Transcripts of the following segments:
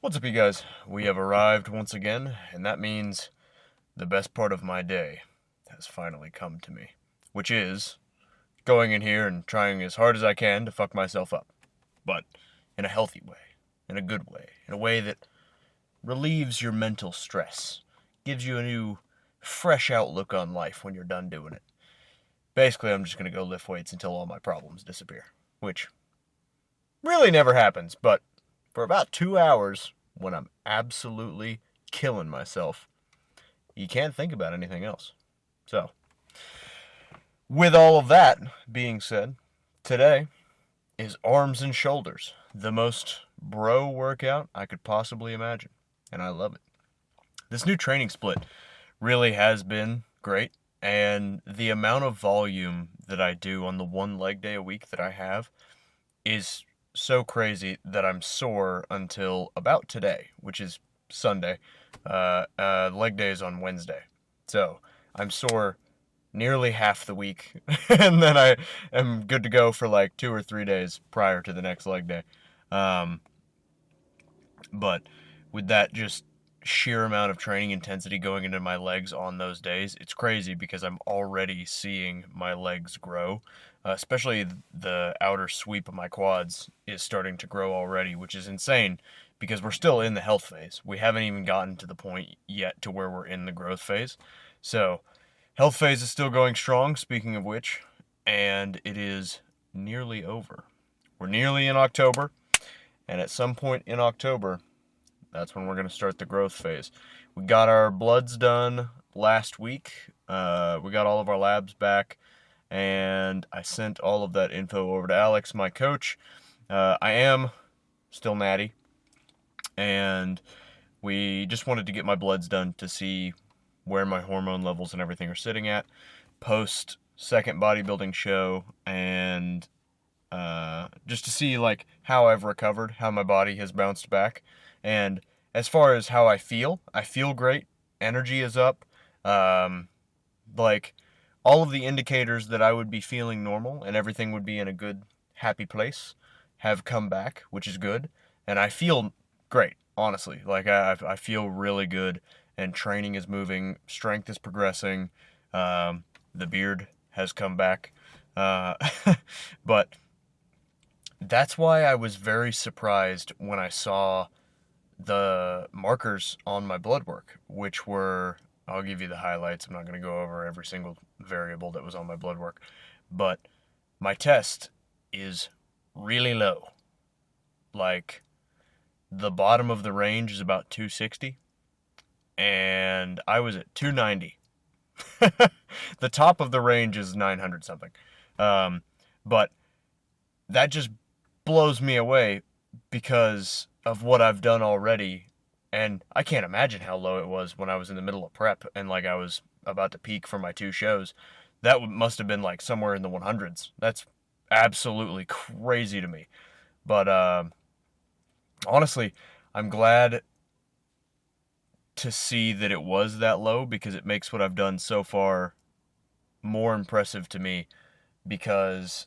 What's up, you guys? We have arrived once again, and that means the best part of my day has finally come to me, which is going in here and trying as hard as I can to fuck myself up, but in a healthy way, in a good way, in a way that relieves your mental stress, gives you a new, fresh outlook on life when you're done doing it. Basically, I'm just going to go lift weights until all my problems disappear, which really never happens, but for about 2 hours, when I'm absolutely killing myself, you can't think about anything else. So, with all of that being said, today is arms and shoulders, the most bro workout I could possibly imagine, and I love it. This new training split really has been great, and the amount of volume that I do on the one leg day a week that I have is so crazy that I'm sore until about today, which is Sunday. Leg day is on Wednesday. So I'm sore nearly half the week, and then I am good to go for like 2 or 3 days prior to the next leg day. But with that just sheer amount of training intensity going into my legs on those days, it's crazy because I'm already seeing my legs grow. Especially the outer sweep of my quads is starting to grow already, which is insane because we're still in the health phase. We haven't even gotten to the point yet to where we're in the growth phase. So, health phase is still going strong, speaking of which, and it is nearly over. We're nearly in October, and at some point in October, that's when we're going to start the growth phase. We got our bloods done last week. We got all of our labs back, and I sent all of that info over to Alex, my coach. I am still natty, and we just wanted to get my bloods done to see where my hormone levels and everything are sitting at post second bodybuilding show, and just to see like how I've recovered, how my body has bounced back. And as far as how I feel great. Energy is up. Like all of the indicators that I would be feeling normal and everything would be in a good, happy place have come back, which is good. And I feel great, honestly. Like I feel really good, and training is moving, strength is progressing, the beard has come back. But that's why I was very surprised when I saw the markers on my blood work, which were, I'll give you the highlights. I'm not going to go over every single variable that was on my blood work, but my test is really low. Like, the bottom of the range is about 260, and I was at 290. The top of the range is 900 something. But that just blows me away because of what I've done already, and I can't imagine how low it was when I was in the middle of prep and like I was about to peak for my 2 shows. That must have been like somewhere in the 100s. That's absolutely crazy to me. But honestly, I'm glad to see that it was that low because it makes what I've done so far more impressive to me, because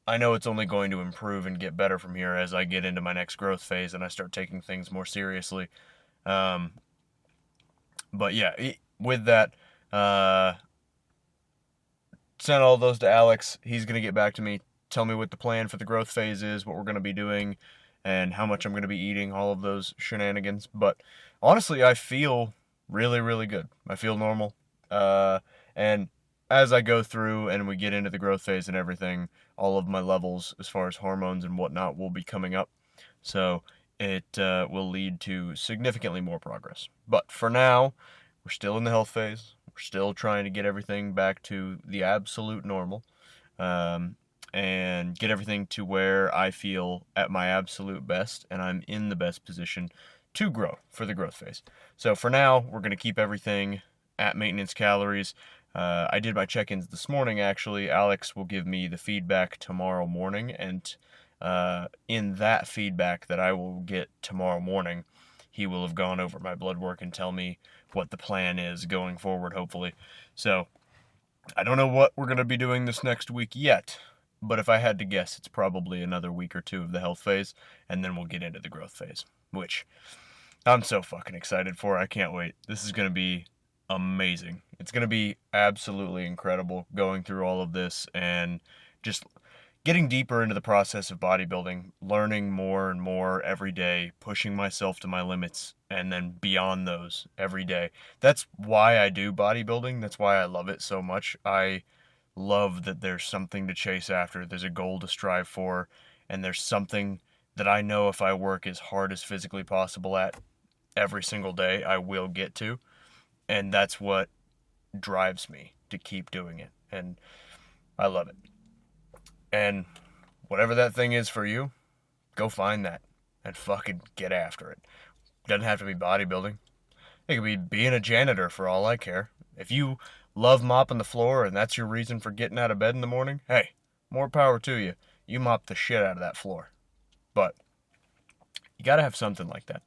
I know it's only going to improve and get better from here as I get into my next growth phase and I start taking things more seriously. But yeah, with that, sent all those to Alex. He's going to get back to me, tell me what the plan for the growth phase is, what we're going to be doing, and how much I'm going to be eating, all of those shenanigans. But honestly, I feel really, really good. I feel normal. And as I go through and we get into the growth phase and everything, all of my levels as far as hormones and whatnot will be coming up. So it will lead to significantly more progress. But for now, we're still in the health phase. We're still trying to get everything back to the absolute normal, and get everything to where I feel at my absolute best and I'm in the best position to grow for the growth phase. So for now, we're going to keep everything at maintenance calories. I did my check-ins this morning, actually. Alex will give me the feedback tomorrow morning, and in that feedback that I will get tomorrow morning, he will have gone over my blood work and tell me what the plan is going forward, hopefully. So, I don't know what we're going to be doing this next week yet, but if I had to guess, it's probably another week or two of the health phase, and then we'll get into the growth phase. which I'm so fucking excited for. I can't wait. This is going to be amazing. It's going to be absolutely incredible going through all of this and just getting deeper into the process of bodybuilding, learning more and more every day, pushing myself to my limits, and then beyond those every day. That's why I do bodybuilding. That's why I love it so much. I love that there's something to chase after, there's a goal to strive for, and there's something that I know if I work as hard as physically possible at every single day, I will get to. And that's what drives me to keep doing it. And I love it. And whatever that thing is for you, go find that and fucking get after it. Doesn't have to be bodybuilding. It could be being a janitor for all I care. If you love mopping the floor and that's your reason for getting out of bed in the morning, hey, more power to you. You mop the shit out of that floor. But you gotta have something like that.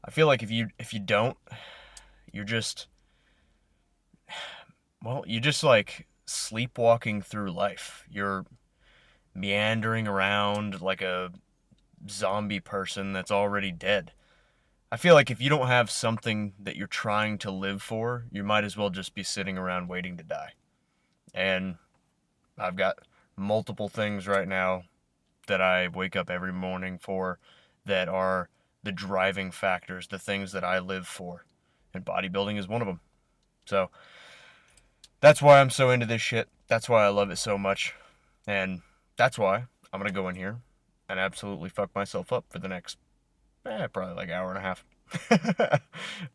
I feel like if you don't, you're just you're just like sleepwalking through life. You're meandering around like a zombie person that's already dead. I feel like if you don't have something that you're trying to live for, you might as well just be sitting around waiting to die. And I've got multiple things right now that I wake up every morning for that are the driving factors, the things that I live for. And bodybuilding is one of them. So that's why I'm so into this shit. That's why I love it so much. And that's why I'm going to go in here and absolutely fuck myself up for the next, probably like hour and a half.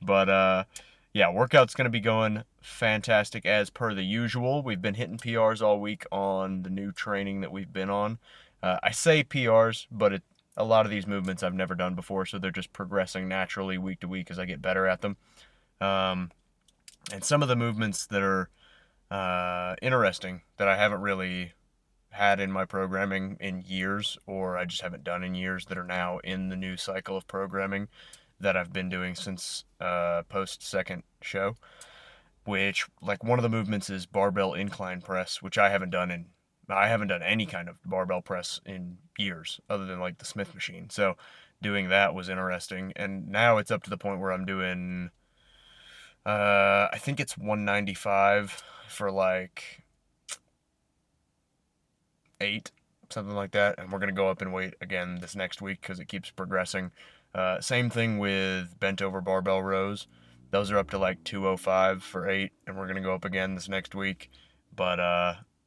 But, yeah, workout's going to be going fantastic as per the usual. We've been hitting PRs all week on the new training that we've been on. I say PRs, but a lot of these movements I've never done before, so they're just progressing naturally week to week as I get better at them. And some of the movements that are interesting that I haven't really had in my programming in years, or I just haven't done in years, that are now in the new cycle of programming that I've been doing since post second show, which, like, one of the movements is barbell incline press, which I haven't done any kind of barbell press in years other than like the Smith machine. So doing that was interesting, and now it's up to the point where I'm doing I think it's 195 for like 8, something like that. And we're going to go up in weight again this next week because it keeps progressing. Same thing with bent over barbell rows. Those are up to like 205 for 8, and we're going to go up again this next week. But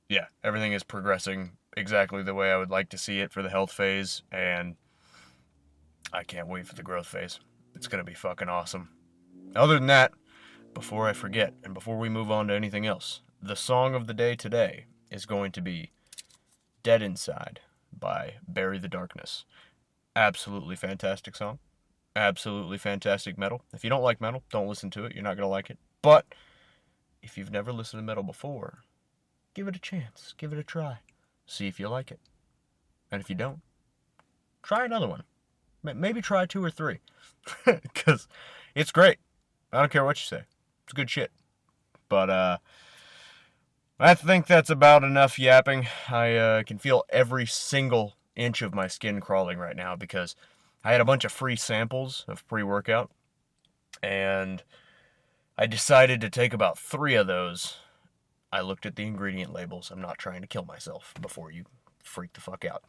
yeah, everything is progressing exactly the way I would like to see it for the health phase, and I can't wait for the growth phase. It's going to be fucking awesome. Other than that, before I forget, and before we move on to anything else, the song of the day today is going to be Dead Inside by Bury the Darkness. Absolutely fantastic song. Absolutely fantastic metal. If you don't like metal, don't listen to it. You're not going to like it. But if you've never listened to metal before, give it a chance. Give it a try. See if you like it. And if you don't, try another one. Maybe try 2 or 3. Because it's great. I don't care what you say. It's good shit. But I think that's about enough yapping. I can feel every single inch of my skin crawling right now because I had a bunch of free samples of pre-workout, and I decided to take about 3 of those. I looked at the ingredient labels. I'm not trying to kill myself before you freak the fuck out.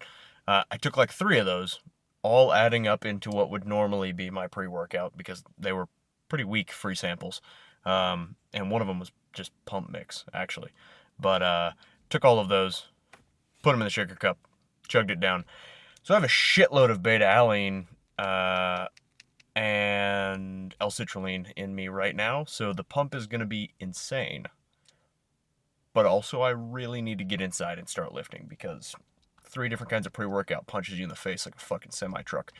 I took like 3 of those, all adding up into what would normally be my pre-workout because they were pretty weak free samples. And one of them was just pump mix, actually. But took all of those, put them in the shaker cup, chugged it down. So I have a shitload of beta-alanine and L-citrulline in me right now, so the pump is going to be insane. But also I really need to get inside and start lifting because 3 different kinds of pre-workout punches you in the face like a fucking semi-truck.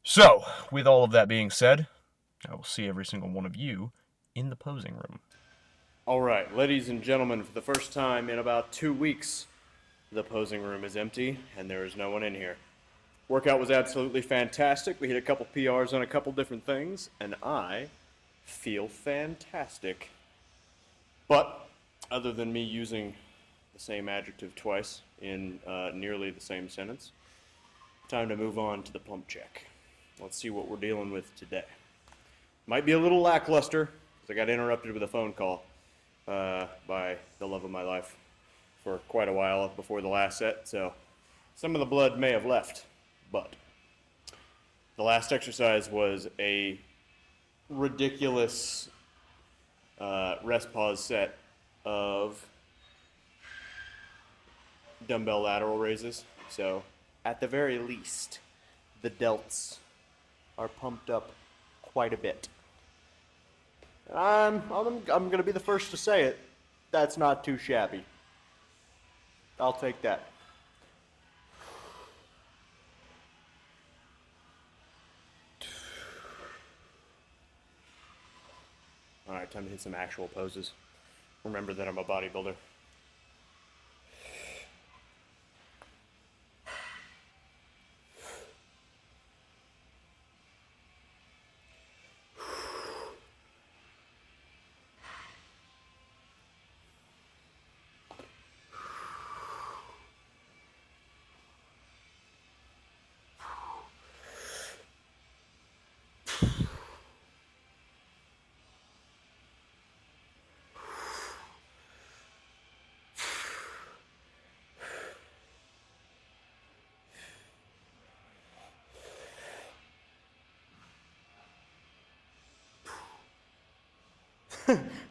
So, with all of that being said, I will see every single one of you in the posing room. Alright, ladies and gentlemen, for the first time in about 2 weeks, the posing room is empty and there is no one in here. Workout was absolutely fantastic. We hit a couple PRs on a couple different things, and I feel fantastic. But, other than me using the same adjective twice in nearly the same sentence, time to move on to the pump check. let's see what we're dealing with today. Might be a little lackluster, because I got interrupted with a phone call by the love of my life for quite a while before the last set, so some of the blood may have left, but the last exercise was a ridiculous rest pause set of dumbbell lateral raises. So at the very least, the delts are pumped up quite a bit. I'm going to be the first to say it. That's not too shabby. I'll take that. All right, time to hit some actual poses. Remember that I'm a bodybuilder.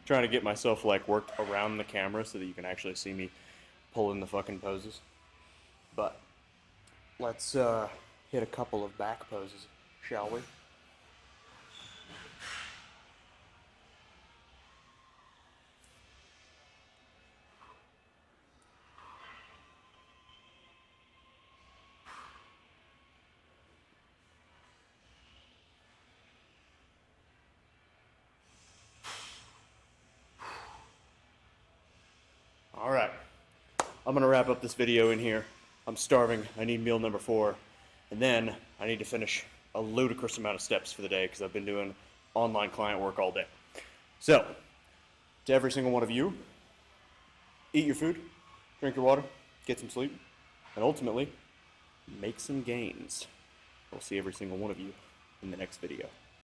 Trying to get myself like worked around the camera so that you can actually see me pulling the fucking poses. But let's hit a couple of back poses, shall we? All right, I'm gonna wrap up this video in here. I'm starving, I need meal number 4, and then I need to finish a ludicrous amount of steps for the day because I've been doing online client work all day. So, to every single one of you, eat your food, drink your water, get some sleep, and ultimately, make some gains. I'll see every single one of you in the next video.